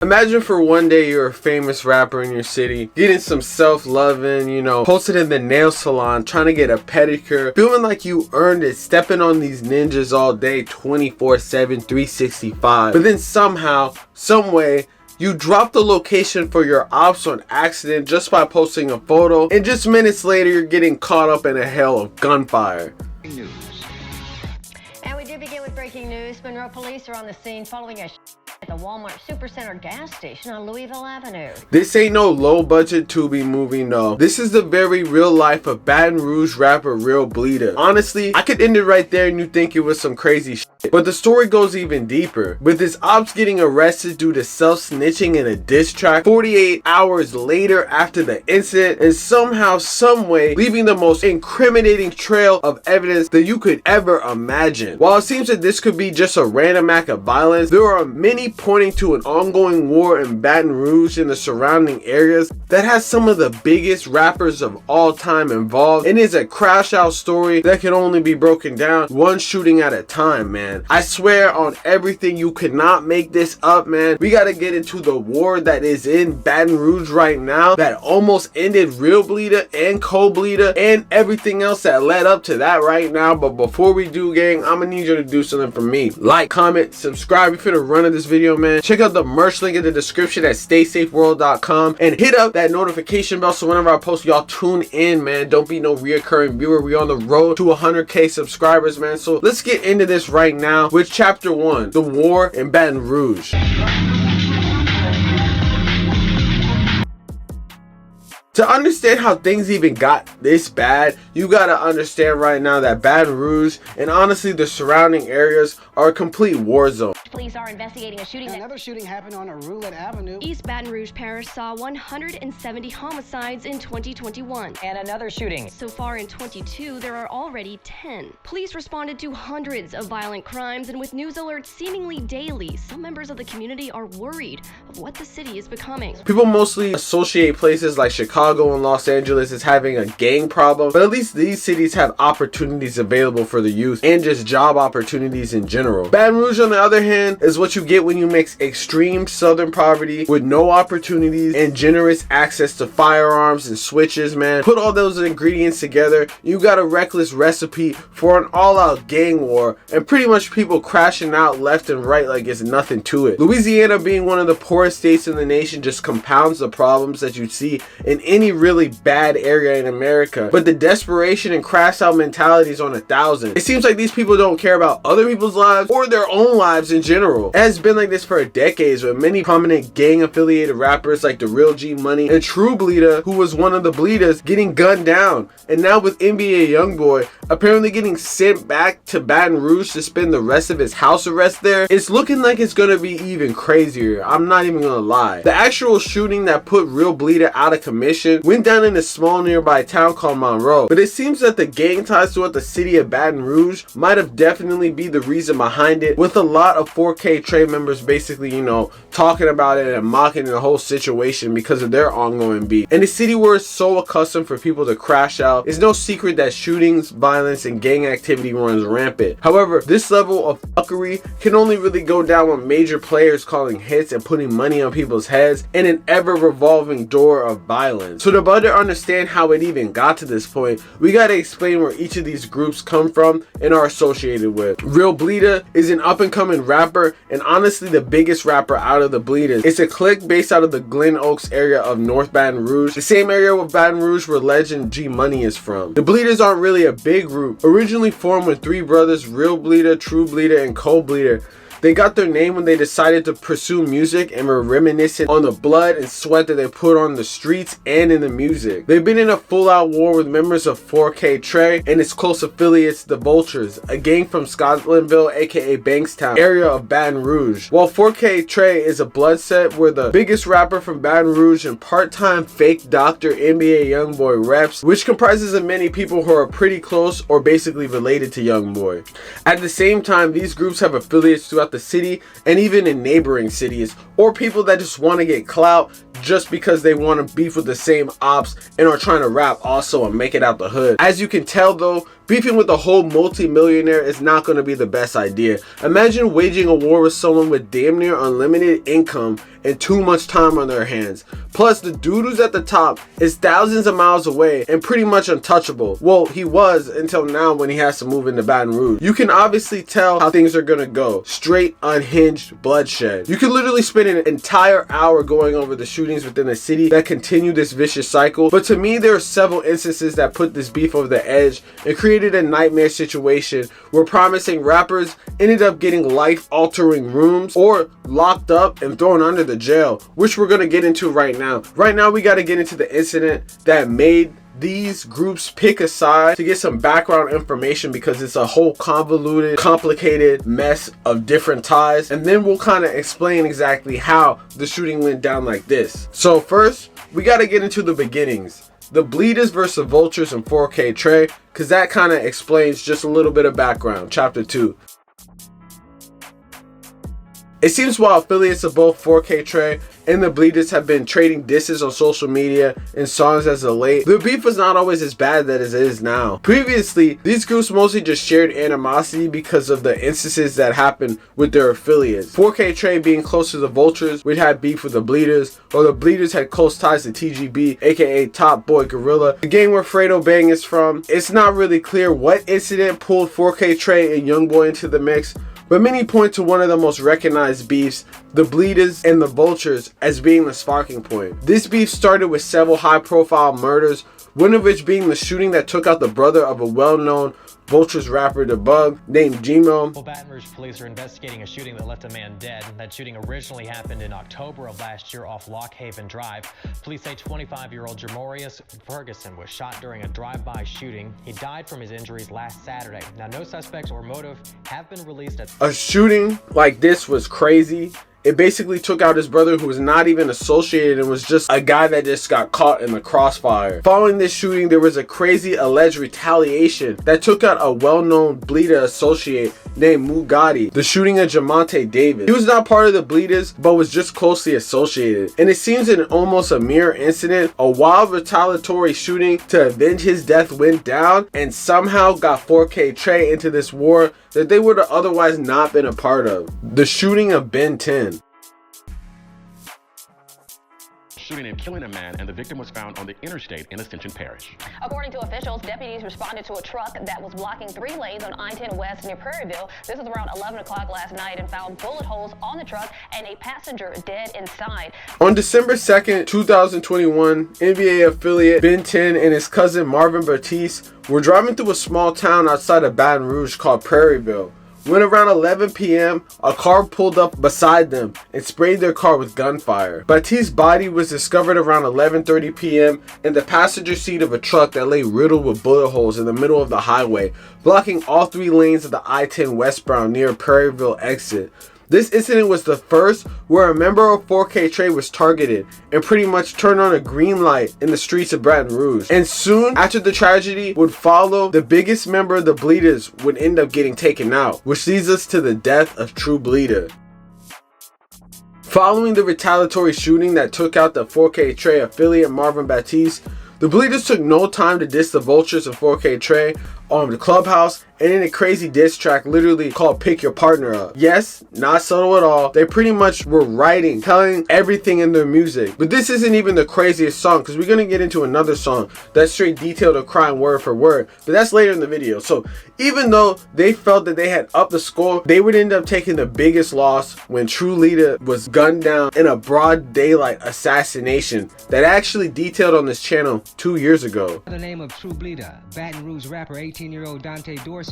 Imagine for one day you're a famous rapper in your city, getting some self-loving, posted in the nail salon, trying to get a pedicure, feeling like you earned it, stepping on these ninjas all day, 24/7, 365. But then somehow, some way, you drop the location for your ops on accident just by posting a photo, and just minutes later you're getting caught up in a hail of gunfire. News. And we do begin with breaking news. Monroe police are on the scene following a at the Walmart Supercenter gas station on Louisville Avenue. This ain't no low-budget Tubi movie, no. This is the very real life of Baton Rouge rapper Real BLEEDA. Honestly, I could end it right there and you think it was some crazy shit. But the story goes even deeper, with his ops getting arrested due to self-snitching in a diss track 48 hours later after the incident, and somehow, someway, leaving the most incriminating trail of evidence that you could ever imagine. While it seems that this could be just a random act of violence, there are many pointing to an ongoing war in Baton Rouge and the surrounding areas that has some of the biggest rappers of all time involved, and is a crash out story that can only be broken down one shooting at a time, man. I swear on everything, you could not make this up, man. We gotta get into the war that is in Baton Rouge right now that almost ended Real BLEEDA and BLEEDA and everything else that led up to that right now. But before we do, gang, I'm gonna need you to do something for me. Like, comment, subscribe if you're the run of this video, man. Check out the merch link in the description at staysafeworld.com and hit up that notification bell so whenever I post, y'all tune in, man. Don't be no reoccurring viewer. We're on the road to 100K subscribers, man. So let's get into this right now with chapter 1, the war in Baton Rouge. To understand how things even got this bad, you gotta understand right now that Baton Rouge and honestly the surrounding areas are a complete war zone. Police are investigating a shooting. Another shooting happened on Roulette Avenue. East Baton Rouge Parish saw 170 homicides in 2021. And another shooting. So far in 22, there are already 10. Police responded to hundreds of violent crimes, and with news alerts seemingly daily, some members of the community are worried of what the city is becoming. People mostly associate places like Chicago and Los Angeles as having a gang problem, but at least these cities have opportunities available for the youth and just job opportunities in general. Baton Rouge, on the other hand, is what you get when you mix extreme southern poverty with no opportunities and generous access to firearms and switches, man. Put all those ingredients together, you got a reckless recipe for an all-out gang war and pretty much people crashing out left and right like it's nothing to it. Louisiana, being one of the poorest states in the nation, just compounds the problems that you see in any really bad area in America, but the desperation and crash out mentality is on 1,000. It seems like these people don't care about other people's lives or their own lives in general. It has been like this for decades, with many prominent gang affiliated rappers like the Real G Money and True BLEEDA, who was one of the BLEEDAs, getting gunned down, and now with NBA Youngboy apparently getting sent back to Baton Rouge to spend the rest of his house arrest there, it's looking like it's gonna be even crazier. I'm not even gonna lie. The actual shooting that put Real BLEEDA out of commission went down in a small nearby town called Monroe, but it seems that the gang ties throughout the city of Baton Rouge might have definitely be the reason behind it, with a lot of 4K trade members basically, talking about it and mocking the whole situation because of their ongoing beef. In a city where it's so accustomed for people to crash out, it's no secret that shootings, violence, and gang activity runs rampant. However, this level of fuckery can only really go down with major players calling hits and putting money on people's heads in an ever-revolving door of violence. So to better understand how it even got to this point, we gotta explain where each of these groups come from and are associated with. Real BLEEDA is an up-and-coming rapper and honestly the biggest rapper out of the BLEEDAs. It's a clique based out of the Glen Oaks area of North Baton Rouge, the same area with Baton Rouge where legend G Money is from. The BLEEDAs aren't really a big group, originally formed with 3 brothers, Real BLEEDA, True BLEEDA, and BLEEDA. They got their name when they decided to pursue music and were reminiscent on the blood and sweat that they put on the streets and in the music. They've been in a full-out war with members of 4K Trey and its close affiliates, the Vultures, a gang from Scotlandville, aka Bankstown, area of Baton Rouge. While 4K Trey is a blood set where the biggest rapper from Baton Rouge and part-time fake doctor NBA Youngboy reps, which comprises of many people who are pretty close or basically related to Youngboy. At the same time, these groups have affiliates throughout the city and even in neighboring cities, or people that just want to get clout just because they want to beef with the same ops and are trying to rap also and make it out the hood. As you can tell though, beefing with a whole multi-millionaire is not going to be the best idea. Imagine waging a war with someone with damn near unlimited income and too much time on their hands. Plus, the dude who's at the top is thousands of miles away and pretty much untouchable. Well, he was until now when he has to move into Baton Rouge. You can obviously tell how things are gonna go. Straight, unhinged bloodshed. You can literally spend an entire hour going over the shootings within the city that continue this vicious cycle. But to me, there are several instances that put this beef over the edge and created a nightmare situation where promising rappers ended up getting life-altering rooms or locked up and thrown under the jail, which we're gonna get into right now. Right now, we gotta get into the incident that made these groups pick a side to get some background information, because it's a whole convoluted, complicated mess of different ties, and then we'll kind of explain exactly how the shooting went down like this. So first, we got to get into the beginnings. The BLEEDAS versus the Vultures and 4K Trey, because that kind of explains just a little bit of background. Chapter 2. It seems while affiliates of both 4K Trey and the BLEEDAS have been trading disses on social media and songs as of late, the beef was not always as bad as it is now. Previously, these groups mostly just shared animosity because of the instances that happened with their affiliates. 4K Trey being close to the Vultures would have beef with the BLEEDAS, or the BLEEDAS had close ties to TGB, aka Top Boy Gorilla, the gang where Fredo Bang is from. It's not really clear what incident pulled 4K Trey and Youngboy into the mix, but many point to one of the most recognized beefs, the BLEEDAS and the Vultures, as being the sparking point. This beef started with several high-profile murders, one of which being the shooting that took out the brother of a well-known Vultures rapper, The Bug, named Gmo. Well, Baton Rouge police are investigating a shooting that left a man dead. That shooting originally happened in October of last year off Lock Haven Drive. Police say 25-year-old Jamorius Ferguson was shot during a drive-by shooting. He died from his injuries last Saturday. Now, no suspects or motive have been released. A shooting like this was crazy. It basically took out his brother, who was not even associated and was just a guy that just got caught in the crossfire. Following this shooting, there was a crazy alleged retaliation that took out a well-known BLEEDA associate named Mugatti, the shooting of Jamonte Davis. He was not part of the BLEEDAS, but was just closely associated. And it seems in almost a mirror incident, a wild retaliatory shooting to avenge his death went down and somehow got 4K Trey into this war that they would have otherwise not been a part of. The shooting of Ben 10. Shooting and killing a man, and the victim was found on the interstate in Ascension Parish. According to officials, deputies responded to a truck that was blocking 3 lanes on I-10 West near Prairieville. This was around 11 o'clock last night, and found bullet holes on the truck and a passenger dead inside. On December 2nd, 2021, NBA affiliate Ben 10 and his cousin Marvin Batiste were driving through a small town outside of Baton Rouge called Prairieville, when around 11 p.m., a car pulled up beside them and sprayed their car with gunfire. Batiste's body was discovered around 11:30 p.m. in the passenger seat of a truck that lay riddled with bullet holes in the middle of the highway, blocking all 3 lanes of the I-10 westbound near Prairieville exit. This incident was the first where a member of 4K Trey was targeted and pretty much turned on a green light in the streets of Baton Rouge. And soon after the tragedy would follow, the biggest member of the BLEEDAS would end up getting taken out, which leads us to the death of True BLEEDA. Following the retaliatory shooting that took out the 4K Trey affiliate Marvin Batiste, the BLEEDAS took no time to diss the Vultures of 4K Trey on the Clubhouse and in a crazy diss track literally called Pick Your Partner Up. Yes, not subtle at all. They pretty much were writing, telling everything in their music. But this isn't even the craziest song, because we're going to get into another song that's straight detailed of crime word for word. But that's later in the video. So even though they felt that they had upped the score, they would end up taking the biggest loss when True BLEEDA was gunned down in a broad daylight assassination that I actually detailed on this channel 2 years ago. The name of True BLEEDA, Baton Rouge rapper 18-year-old Dante Dorsey,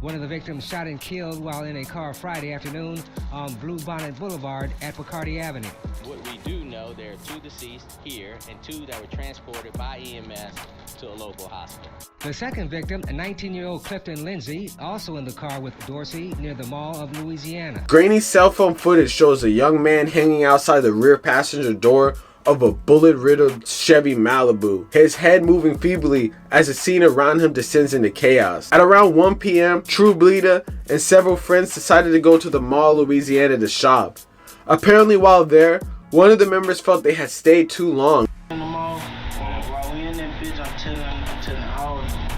one of the victims shot and killed while in a car Friday afternoon on Blue Bonnet Boulevard at Bacardi Avenue. What we do know, there are 2 deceased here and 2 that were transported by EMS to a local hospital. The second victim, a 19-year-old Clifton Lindsay, also in the car with Dorsey near the Mall of Louisiana. Grainy cell phone footage shows a young man hanging outside the rear passenger door of a bullet-riddled Chevy Malibu, his head moving feebly as the scene around him descends into chaos. At around 1 p.m., True BLEEDA and several friends decided to go to the Mall, Louisiana to shop. Apparently while there, one of the members felt they had stayed too long. In the mall, while we in that bitch, I'm telling all of them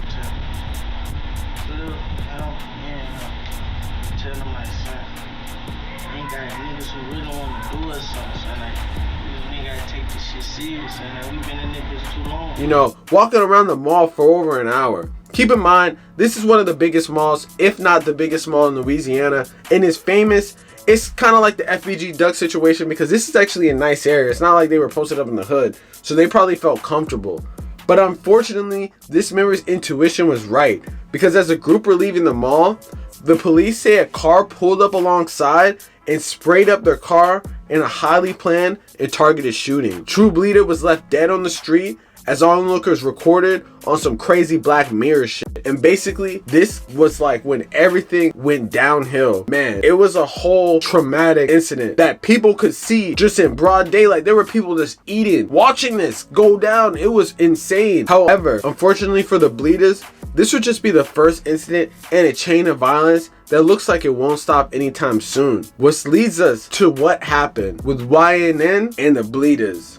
shit serious, man. We've been in this bitch too long. You know, walking around the mall for over an hour. Keep in mind, this is one of the biggest malls, if not the biggest mall in Louisiana, and is famous. It's kind of like the FBG Duck situation because this is actually a nice area. It's not like they were posted up in the hood, so they probably felt comfortable. But unfortunately, this member's intuition was right, because as a group were leaving the mall, the police say a car pulled up alongside and sprayed up their car in a highly planned and targeted shooting. True Bleeda was left dead on the street as onlookers recorded on some crazy Black Mirror shit. And basically, this was like when everything went downhill. Man, it was a whole traumatic incident that people could see just in broad daylight. There were people just eating, watching this go down. It was insane. However, unfortunately for the BLEEDAS, this would just be the first incident in a chain of violence that looks like it won't stop anytime soon. Which leads us to what happened with YNN and the BLEEDAS.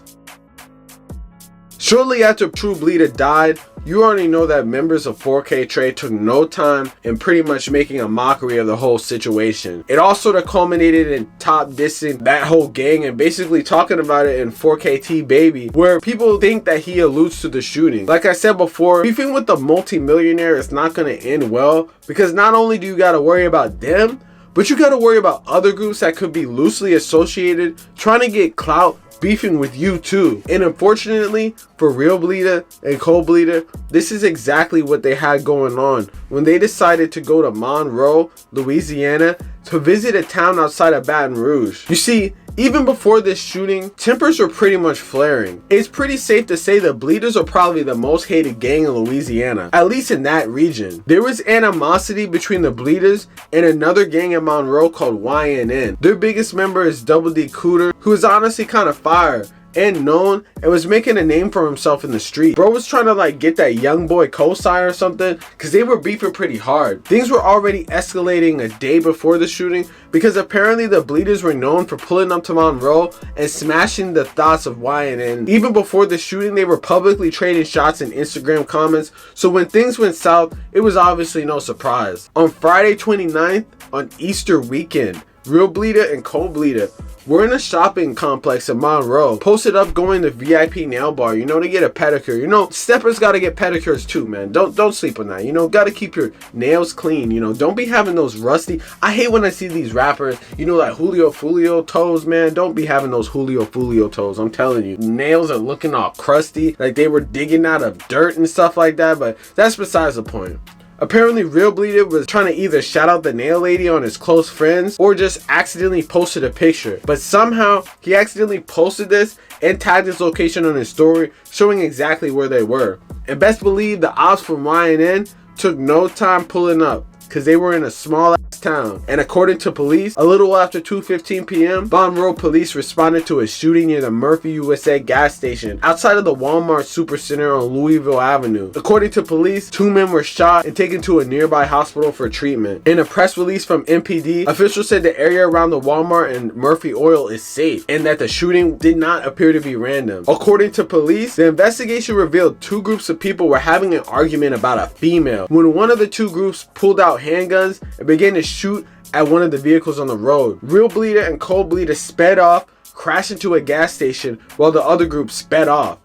Shortly after True Bleeda died, you already know that members of 4K Trade took no time in pretty much making a mockery of the whole situation. It all sort of culminated in top dissing that whole gang and basically talking about it in 4KT Baby, where people think that he alludes to the shooting. Like I said before, beefing with the multi-millionaire is not going to end well, because not only do you got to worry about them, but you got to worry about other groups that could be loosely associated trying to get clout beefing with you too. And unfortunately for Real Bleeda and Cold Bleeda, this is exactly what they had going on when they decided to go to Monroe, Louisiana to visit a town outside of Baton Rouge. You see, even before this shooting, tempers were pretty much flaring. It's pretty safe to say the BLEEDAS are probably the most hated gang in Louisiana, at least in that region. There was animosity between the BLEEDAS and another gang in Monroe called YNN. Their biggest member is Double D Cooter, who is honestly kind of fire and known and was making a name for himself in the street. Bro was trying to like get that young boy cosign or something because they were beefing pretty hard. Things were already escalating a day before the shooting because apparently the BLEEDAS were known for pulling up to Monroe and smashing the thoughts of YNN. Even before the shooting, they were publicly trading shots in Instagram comments, so when things went south, it was obviously no surprise. On Friday 29th, on Easter weekend, Real Bleeda and Cold Bleeda were in a shopping complex in Monroe, posted up going to VIP nail bar, you know, to get a pedicure. You know, steppers gotta get pedicures too, man. Don't sleep on that. You know, gotta keep your nails clean. You know, don't be having those rusty. I hate when I see these rappers, you know, like Julio Fulio toes, man. Don't be having those Julio Fulio toes. I'm telling you, nails are looking all crusty, like they were digging out of dirt and stuff like that. But that's besides the point. Apparently, Real Bleeda was trying to either shout out the nail lady on his close friends or just accidentally posted a picture. But somehow, he accidentally posted this and tagged his location on his story, showing exactly where they were. And best believe the ops from YNN took no time pulling up, because they were in a small ass town. And according to police, a little after 2:15 p.m., Monroe police responded to a shooting near the Murphy USA gas station outside of the Walmart Supercenter on Louisville Avenue. According to police, 2 men were shot and taken to a nearby hospital for treatment. In a press release from MPD, officials said the area around the Walmart and Murphy Oil is safe and that the shooting did not appear to be random. According to police, the investigation revealed 2 groups of people were having an argument about a female when one of the 2 groups pulled out handguns and began to shoot at one of the vehicles on the road. Real Bleeda and Cold Bleeda sped off, crashed into a gas station while the other group sped off.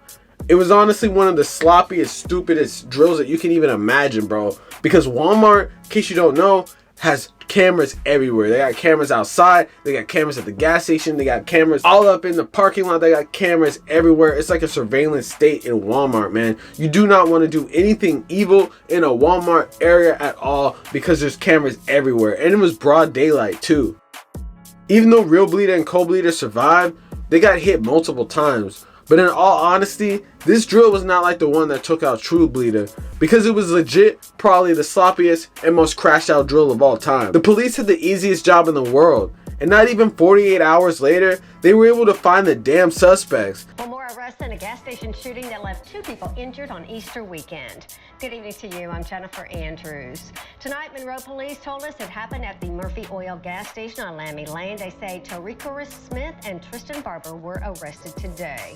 It was honestly one of the sloppiest, stupidest drills that you can even imagine, bro. Because Walmart, in case you don't know, has cameras everywhere. They got cameras outside, they got cameras at the gas station, they got cameras all up in the parking lot, they got cameras everywhere. It's like a surveillance state in Walmart, man. You do not want to do anything evil in a Walmart area at all because there's cameras everywhere. And it was broad daylight too. Even though Real Bleeda and Cold Bleeda survived, they got hit multiple times. But in all honesty, this drill was not like the one that took out True Bleeda, because it was legit probably the sloppiest and most crashed out drill of all time. The police had the easiest job in the world, and not even 48 hours later, they were able to find the damn suspects. Well, more arrests in a gas station shooting that left 2 people injured on Easter weekend. Good evening to you. I'm Jennifer Andrews. Tonight, Monroe police told us it happened at the Murphy Oil gas station on Lammy Lane. They say Tariqa Smith and Tristan Barber were arrested today.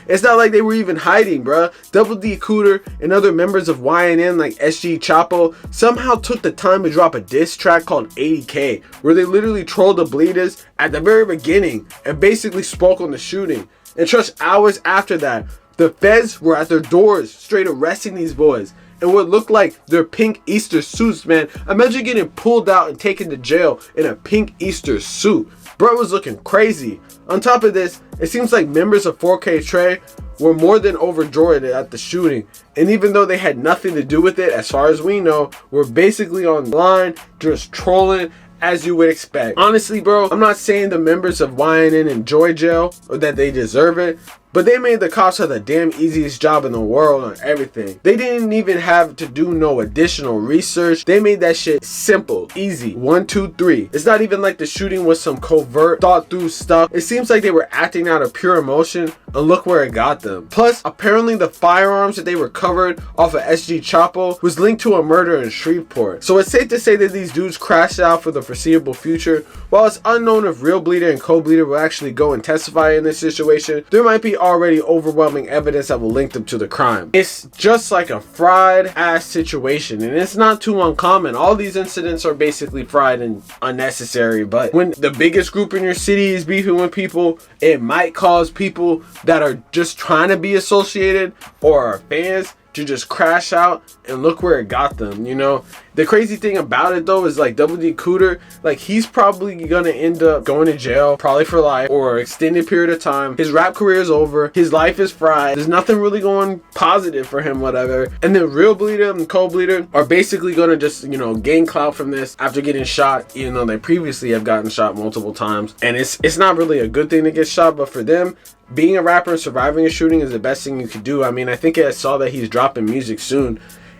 It's not like they were even hiding, bruh. Double D Cooter and other members of YNN like SG Chapo somehow took the time to drop a diss track called 80K, where they literally trolled the BLEEDAS at the very beginning and basically spoke on the shooting. And trust, hours after that, the feds were at their doors straight arresting these boys in what looked like their pink Easter suits, man. Imagine getting pulled out and taken to jail in a pink Easter suit. Bro was looking crazy. On top of this, it seems like members of 4K Trey were more than overjoyed at the shooting. And even though they had nothing to do with it, as far as we know, were basically online just trolling as you would expect. Honestly, bro, I'm not saying the members of YNN enjoy jail or that they deserve it, but they made the cops have the damn easiest job in the world on everything. They didn't even have to do no additional research. They made that shit simple, easy, 1, 2, 3. It's not even like the shooting was some covert, thought through stuff. It seems like they were acting out of pure emotion, and look where it got them. Plus, apparently the firearms that they recovered off of SG Chapo was linked to a murder in Shreveport. So it's safe to say that these dudes crashed out for the foreseeable future. While it's unknown if Real Bleeder and Co-Bleeder will actually go and testify in this situation, there might be already overwhelming evidence that will link them to the crime. It's just like a fried ass situation, and it's not too uncommon. All these incidents are basically fried and unnecessary, but when the biggest group in your city is beefing with people, it might cause people that are just trying to be associated or are fans to just crash out, and look where it got them, you know? The crazy thing about it though is like Double D Cooter, like he's probably gonna end up going to jail, probably for life or an extended period of time. His rap career is over, his life is fried, there's nothing really going positive for him, whatever. And then Real Bleeder and Co-Bleeder are basically gonna just, you know, gain clout from this after getting shot, even though they previously have gotten shot multiple times. And it's not really a good thing to get shot, but for them, being a rapper and surviving a shooting is the best thing you could do. I mean, I think I saw that he's dropping music soon.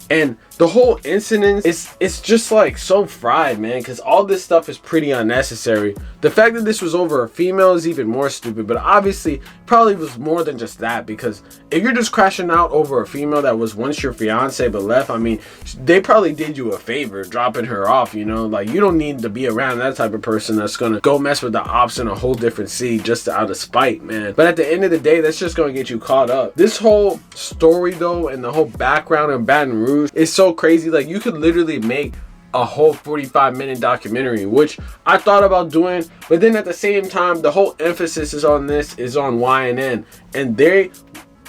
And the whole incident it's just like so fried, man, because all this stuff is pretty unnecessary. The fact that this was over a female is even more stupid, but obviously probably was more than just that, because if you're just crashing out over a female that was once your fiance but left, I mean, they probably did you a favor dropping her off, you know? Like, you don't need to be around that type of person that's gonna go mess with the ops in a whole different city just out of spite, man. But at the end of the day, that's just gonna get you caught up. This whole story though, and the whole background in Baton Rouge is so crazy. Like, you could literally make a whole 45-minute documentary, which I thought about doing, but then at the same time, the whole emphasis is on YNN, and they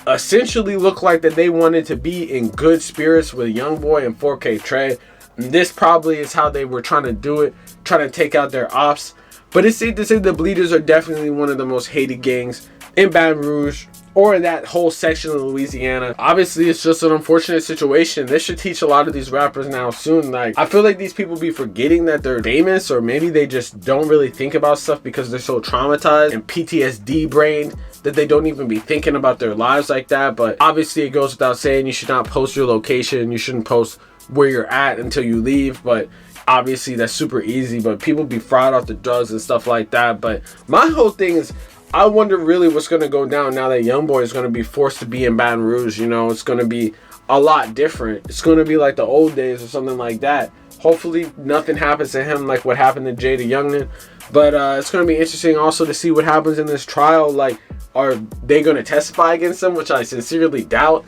essentially look like that they wanted to be in good spirits with Youngboy and 4K Trey. And this probably is how they were trying to do it, trying to take out their ops. But it's safe to say the Bleeders are definitely one of the most hated gangs in Baton Rouge, or in that whole section of Louisiana. Obviously, it's just an unfortunate situation. This should teach a lot of these rappers now soon. Like, I feel like these people be forgetting that they're famous, or maybe they just don't really think about stuff because they're so traumatized and PTSD brained that they don't even be thinking about their lives like that. But obviously, it goes without saying, you should not post your location. You shouldn't post where you're at until you leave. But obviously, that's super easy. But people be fried off the drugs and stuff like that. But my whole thing is, I wonder really what's going to go down now that Youngboy is going to be forced to be in Baton Rouge. You know, it's going to be a lot different. It's going to be like the old days or something like that. Hopefully nothing happens to him like what happened to Jada Youngman. But it's going to be interesting also to see what happens in this trial. Like, are they going to testify against him, which I sincerely doubt.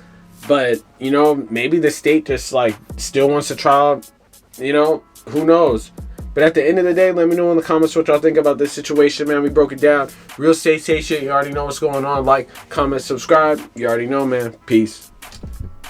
But, you know, maybe the state just like still wants to trial. You know, who knows? But at the end of the day, let me know in the comments what y'all think about this situation, man. We broke it down. Real estate station, you already know what's going on. Like, comment, subscribe. You already know, man. Peace.